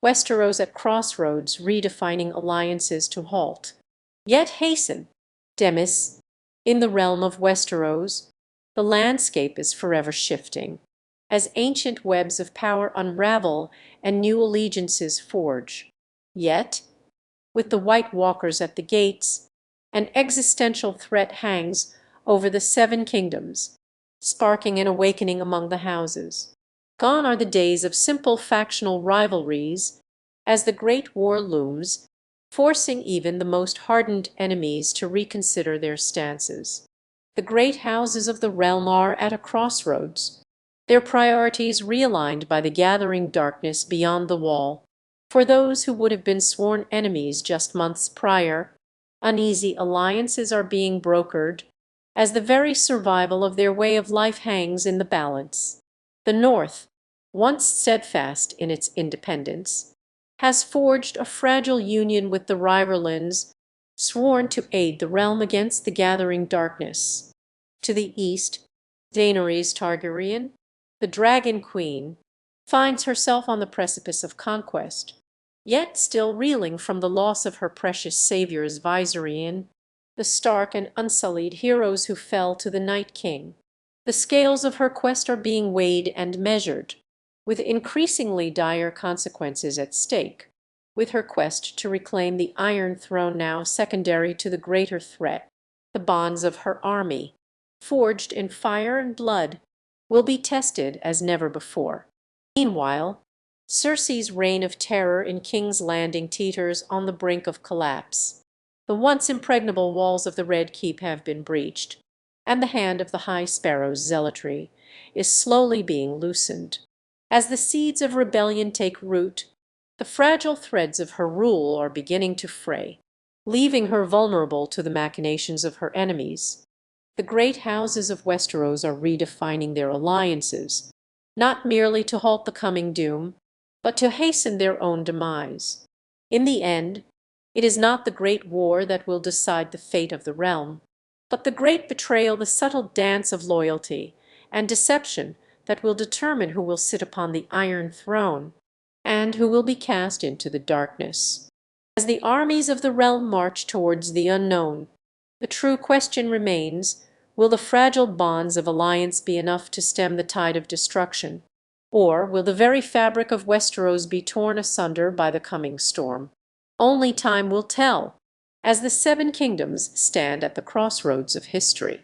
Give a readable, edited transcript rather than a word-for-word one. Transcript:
Westeros at Crossroads, redefining alliances to halt. Yet Hasten, Demis, in the realm of Westeros, the landscape is forever shifting, as ancient webs of power unravel and new allegiances forge. Yet, with the White Walkers at the gates, an existential threat hangs over the Seven Kingdoms, sparking an awakening among the houses. Gone are the days of simple factional rivalries, as the Great War looms, forcing even the most hardened enemies to reconsider their stances. The great houses of the realm are at a crossroads, their priorities realigned by the gathering darkness beyond the wall. For those who would have been sworn enemies just months prior, uneasy alliances are being brokered, as the very survival of their way of life hangs in the balance. The North, once steadfast in its independence, has forged a fragile union with the Riverlands, sworn to aid the realm against the gathering darkness. To the east, Daenerys Targaryen, the Dragon Queen, finds herself on the precipice of conquest, yet still reeling from the loss of her precious saviors Viserion, the stark and unsullied heroes who fell to the Night King. The scales of her quest are being weighed and measured, with increasingly dire consequences at stake, with her quest to reclaim the Iron Throne now secondary to the greater threat. The bonds of her army, forged in fire and blood, will be tested as never before. Meanwhile, Cersei's reign of terror in King's Landing teeters on the brink of collapse. The once impregnable walls of the Red Keep have been breached, and the hand of the High Sparrow's zealotry is slowly being loosened. As the seeds of rebellion take root, the fragile threads of her rule are beginning to fray, leaving her vulnerable to the machinations of her enemies. The great houses of Westeros are redefining their alliances, not merely to halt the coming doom, but to hasten their own demise. In the end, it is not the great war that will decide the fate of the realm, but the great betrayal, the subtle dance of loyalty and deception that will determine who will sit upon the Iron Throne and who will be cast into the darkness. As the armies of the realm march towards the unknown, the true question remains, will the fragile bonds of alliance be enough to stem the tide of destruction, or will the very fabric of Westeros be torn asunder by the coming storm? Only time will tell, as the Seven Kingdoms stand at the crossroads of history.